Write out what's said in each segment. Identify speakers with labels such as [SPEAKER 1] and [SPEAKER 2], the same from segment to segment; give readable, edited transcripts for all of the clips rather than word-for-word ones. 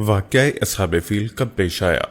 [SPEAKER 1] واقعہ اصحاب فیل کب پیش آیا؟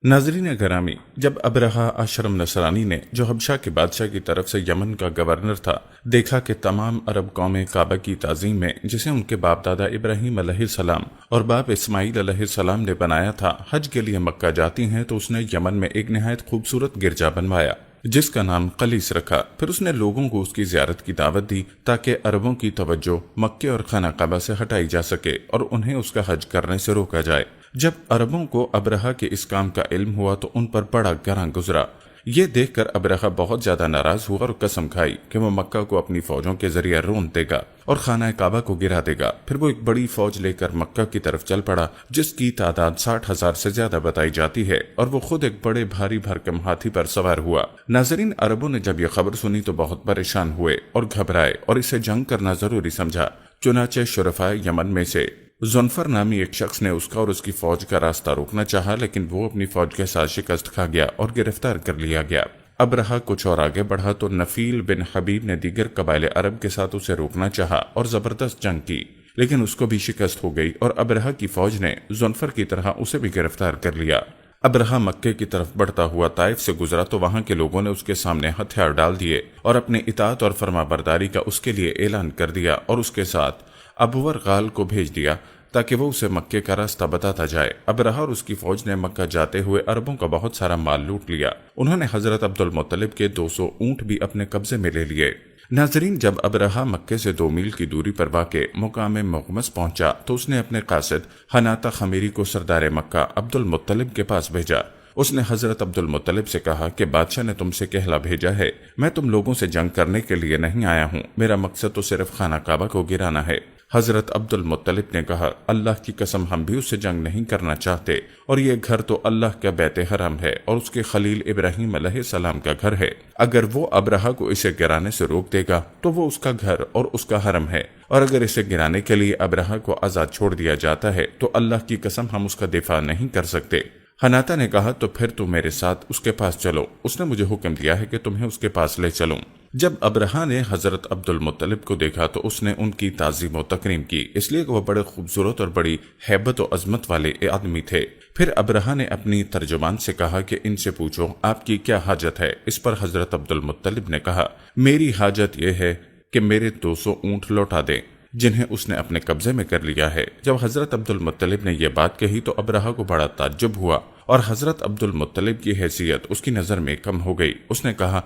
[SPEAKER 1] ناظرین گرامی، جب ابرہہ اشرم نصرانی نے، جو حبشہ کے بادشاہ کی طرف سے یمن کا گورنر تھا، دیکھا کہ تمام عرب قومیں کعبہ کی تعظیم میں، جسے ان کے باپ دادا ابراہیم علیہ السلام اور باپ اسماعیل علیہ السلام نے بنایا تھا، حج کے لیے مکہ جاتی ہیں، تو اس نے یمن میں ایک نہایت خوبصورت گرجا بنوایا جس کا نام قلیس رکھا۔ پھر اس نے لوگوں کو اس کی زیارت کی دعوت دی تاکہ عربوں کی توجہ مکے اور خانہ کعبہ سے ہٹائی جا سکے اور انہیں اس کا حج کرنے سے روکا جائے۔ جب عربوں کو ابرہہ کے اس کام کا علم ہوا تو ان پر بڑا گراں گزرا۔ یہ دیکھ کر ابرہہ بہت زیادہ ناراض ہوا اور قسم کھائی کہ وہ مکہ کو اپنی فوجوں کے ذریعے رون دے گا اور خانہ کعبہ کو گرا دے گا۔ پھر وہ ایک بڑی فوج لے کر مکہ کی طرف چل پڑا جس کی تعداد 60,000 سے زیادہ بتائی جاتی ہے، اور وہ خود ایک بڑے بھاری بھرکم ہاتھی پر سوار ہوا۔ ناظرین، عربوں نے جب یہ خبر سنی تو بہت پریشان ہوئے اور گھبرائے اور اسے جنگ کرنا ضروری سمجھا۔ چنانچہ شرفائے یمن میں سے زنفر نامی ایک شخص نے اس کا اور اس کی فوج کا راستہ روکنا چاہا، لیکن وہ اپنی فوج کے ساتھ شکست کھا گیا اور گرفتار کر لیا گیا۔ ابرہہ کچھ اور آگے بڑھا تو نفیل بن حبیب نے دیگر قبائل عرب کے ساتھ اسے روکنا چاہا اور زبردست جنگ کی، لیکن اس کو بھی شکست ہو گئی اور ابرہہ کی فوج نے زنفر کی طرح اسے بھی گرفتار کر لیا۔ ابرہہ مکے کی طرف بڑھتا ہوا طائف سے گزرا تو وہاں کے لوگوں نے اس کے سامنے ہتھیار ڈال دیے اور اپنے اطاعت اور فرما برداری کا اس کے لیے اعلان کر دیا، اور اس کے ساتھ ابور غال کو بھیج دیا تاکہ وہ اسے مکے کا راستہ بتاتا جائے۔ ابرہہ اور اس کی فوج نے مکہ جاتے ہوئے عربوں کا بہت سارا مال لوٹ لیا۔ انہوں نے حضرت عبد المطلب کے 200 اونٹ بھی اپنے قبضے میں لے لیے۔ ناظرین، جب ابرہہ مکے سے 2 میل کی دوری پر واقع مقام مغمس پہنچا تو اس نے اپنے قاصد حناطہ خمیری کو سردار مکہ عبد المطلب کے پاس بھیجا۔ اس نے حضرت عبد المطلب سے کہا کہ بادشاہ نے تم سے کہلا بھیجا ہے، میں تم لوگوں سے جنگ کرنے کے لیے نہیں آیا ہوں، میرا مقصد تو صرف خانہ کعبہ کو گرانا ہے۔ حضرت عبد المطلب نے کہا، اللہ کی قسم ہم بھی اس سے جنگ نہیں کرنا چاہتے، اور یہ گھر تو اللہ کا بیت حرم ہے اور اس کے خلیل ابراہیم علیہ السلام کا گھر ہے۔ اگر وہ ابرہہ کو اسے گرانے سے روک دے گا تو وہ اس کا گھر اور اس کا حرم ہے، اور اگر اسے گرانے کے لیے ابرہہ کو آزاد چھوڑ دیا جاتا ہے تو اللہ کی قسم ہم اس کا دفاع نہیں کر سکتے۔ حناطہ نے کہا، تو پھر تم میرے ساتھ اس کے پاس چلو، اس نے مجھے حکم دیا ہے کہ تمہیں اس کے پاس لے چلوں۔ جب ابرہہ نے حضرت عبد المطلب کو دیکھا تو اس نے ان کی تعظیم و تکریم کی، اس لیے کہ وہ بڑے خوبصورت اور بڑی ہیبت و عظمت والے آدمی تھے۔ پھر ابرہہ نے اپنی ترجمان سے کہا کہ ان سے پوچھو آپ کی کیا حاجت ہے۔ اس پر حضرت عبد المطلب نے کہا، میری حاجت یہ ہے کہ میرے 200 اونٹ لوٹا دیں جنہیں اس نے اپنے قبضے میں کر لیا ہے۔ جب حضرت عبد المطلب نے یہ بات کہی تو ابرہہ کو بڑا تعجب ہوا، اور حضرت عبد المطلب کی حیثیت اس کی نظر میں کم ہو گئی۔ اس نے کہا،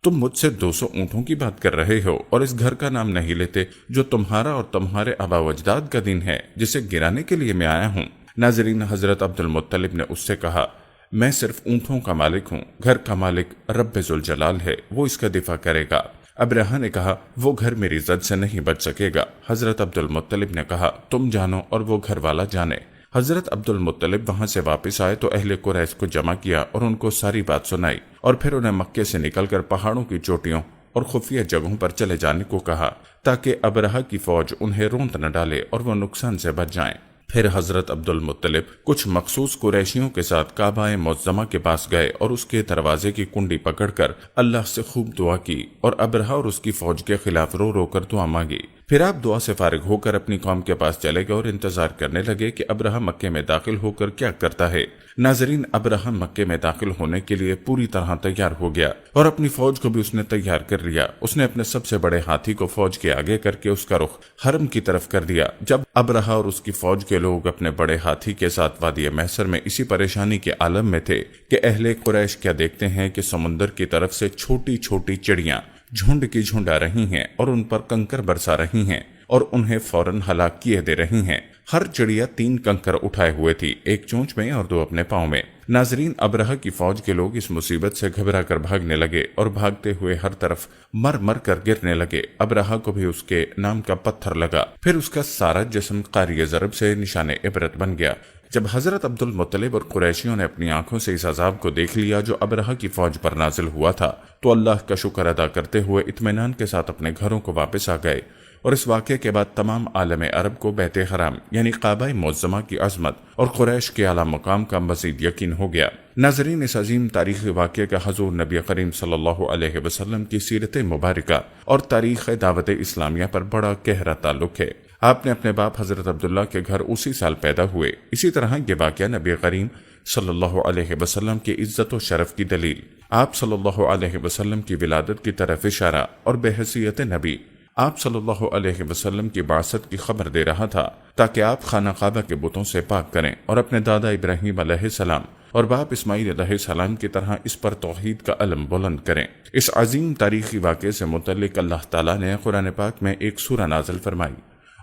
[SPEAKER 1] تم مجھ سے 200 اونٹوں کی بات کر رہے ہو اور اس گھر کا نام نہیں لیتے جو تمہارا اور تمہارے آبا و اجداد کا دین ہے، جسے گرانے کے لیے میں آیا ہوں۔ ناظرین، حضرت عبد المطلب نے اس سے کہا، میں صرف اونٹوں کا مالک ہوں، گھر کا مالک رب ذوالجلال ہے، وہ اس کا دفاع کرے گا۔ ابرہہ نے کہا، وہ گھر میری زد سے نہیں بچ سکے گا۔ حضرت عبد المطلب نے کہا، تم جانو اور وہ گھر والا جانے۔ حضرت عبد المطلب وہاں سے واپس آئے تو اہل قریش کو جمع کیا اور ان کو ساری بات سنائی، اور پھر انہیں مکے سے نکل کر پہاڑوں کی چوٹیوں اور خفیہ جگہوں پر چلے جانے کو کہا تاکہ ابرہہ کی فوج انہیں روند نہ ڈالے اور وہ نقصان سے بچ جائیں۔ پھر حضرت عبد المطلب کچھ مخصوص قریشیوں کے ساتھ کعبہ معظمہ کے پاس گئے اور اس کے دروازے کی کنڈی پکڑ کر اللہ سے خوب دعا کی اور ابرہہ اور اس کی فوج کے خلاف رو رو کر دعا مانگی۔ پھر آپ دعا سے فارغ ہو کر اپنی قوم کے پاس چلے گئے اور انتظار کرنے لگے کہ ابرہہ مکے میں داخل ہو کر کیا کرتا ہے۔ ناظرین، ابرہہ مکے میں داخل ہونے کے لیے پوری طرح تیار ہو گیا اور اپنی فوج کو بھی اس نے تیار کر لیا۔ اس نے اپنے سب سے بڑے ہاتھی کو فوج کے آگے کر کے اس کا رخ حرم کی طرف کر دیا۔ جب ابرہہ اور اس کی فوج کے لوگ اپنے بڑے ہاتھی کے ساتھ وادی محصر میں اسی پریشانی کے عالم میں تھے کہ اہل قریش کیا دیکھتے ہیں کہ سمندر کی طرف سے چھوٹی چھوٹی چڑیاں جھنڈ کی جھنڈ آ رہی ہیں اور ان پر کنکر برسا رہی ہیں اور انہیں فوراً ہلاک کیے دے رہی ہیں۔ ہر چڑیا 3 کنکر اٹھائے ہوئے تھی، ایک چونچ میں اور 2 اپنے پاؤں میں۔ ناظرین، ابرہہ کی فوج کے لوگ اس مصیبت سے گھبرا کر بھاگنے لگے اور بھاگتے ہوئے ہر طرف مر مر کر گرنے لگے۔ ابرہہ کو بھی اس کے نام کا پتھر لگا، پھر اس کا سارا جسم قاری ضرب سے نشان عبرت بن گیا۔ جب حضرت عبد المطلب اور قریشیوں نے اپنی آنکھوں سے اس عذاب کو دیکھ لیا جو ابرہہ کی فوج پر نازل ہوا تھا تو اللہ کا شکر ادا کرتے ہوئے اطمینان کے ساتھ اپنے گھروں کو واپس آ گئے، اور اس واقعے کے بعد تمام عالم عرب کو بیت حرام یعنی کعبہ معظمہ کی عظمت اور قریش کے اعلیٰ مقام کا مزید یقین ہو گیا۔ ناظرین، اس عظیم تاریخی واقعے کا حضور نبی کریم صلی اللہ علیہ وسلم کی سیرت مبارکہ اور تاریخ دعوت اسلامیہ پر بڑا گہرا تعلق ہے۔ آپ نے اپنے باپ حضرت عبداللہ کے گھر اسی سال پیدا ہوئے۔ اسی طرح یہ واقعہ نبی کریم صلی اللہ علیہ وسلم کی عزت و شرف کی دلیل، آپ صلی اللہ علیہ وسلم کی ولادت کی طرف اشارہ اور بحیثیت نبی آپ صلی اللہ علیہ وسلم کی بعثت کی خبر دے رہا تھا، تاکہ آپ خانہ کعبہ کے بتوں سے پاک کریں اور اپنے دادا ابراہیم علیہ السلام اور باپ اسماعیل علیہ السلام کی طرح اس پر توحید کا علم بلند کریں۔ اس عظیم تاریخی واقعے سے متعلق اللہ تعالیٰ نے قرآن پاک میں ایک سورہ نازل فرمائی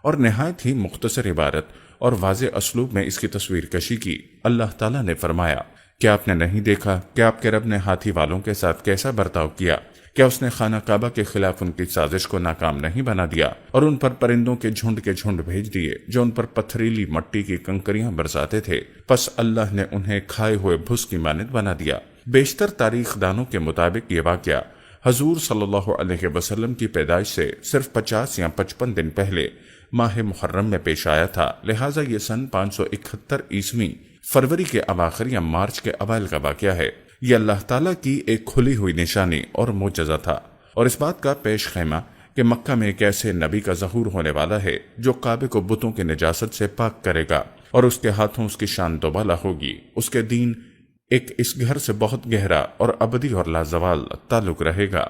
[SPEAKER 1] اور نہایت ہی مختصر عبارت اور واضح اسلوب میں اس کی تصویر کشی کی۔ اللہ تعالیٰ نے فرمایا، کیا آپ نے نہیں دیکھا کہ آپ کے رب نے ہاتھی والوں کے ساتھ کیسا برتاؤ کیا؟ کیا اس نے خانہ کعبہ کے خلاف ان کی سازش کو ناکام نہیں بنا دیا اور ان پر پرندوں کے جھنڈ بھیج دیے جو ان پر پتھریلی مٹی کی کنکریاں برساتے تھے، پس اللہ نے انہیں کھائے ہوئے بھس کی مانند بنا دیا۔ بیشتر تاریخ دانوں کے مطابق یہ واقعہ حضور صلی اللہ علیہ وسلم کی پیدائش سے صرف 50 یا 55 دن پہلے ماہ محرم میں پیش آیا تھا، لہٰذا یہ سن 571 عیسوی فروری کے اواخر یا مارچ کے اوائل کا واقعہ ہے۔ یہ اللہ تعالیٰ کی ایک کھلی ہوئی نشانی اور معجزہ تھا، اور اس بات کا پیش خیمہ کہ مکہ میں ایک ایسے نبی کا ظہور ہونے والا ہے جو کعبے کو بتوں کی نجاست سے پاک کرے گا، اور اس کے ہاتھوں اس کی شان دوبالا ہوگی۔ اس کے دین ایک اس گھر سے بہت گہرا اور ابدی اور لازوال تعلق رہے گا۔